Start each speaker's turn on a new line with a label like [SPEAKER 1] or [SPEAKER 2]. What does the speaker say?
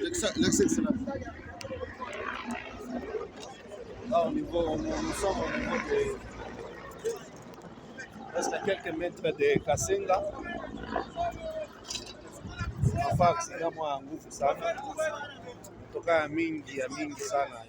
[SPEAKER 1] L'excellent. Là, nous sommes au niveau de presque quelques mètres de Kasenga. Nafaa accident mwa nguvu sana kutoka ya mingi sana.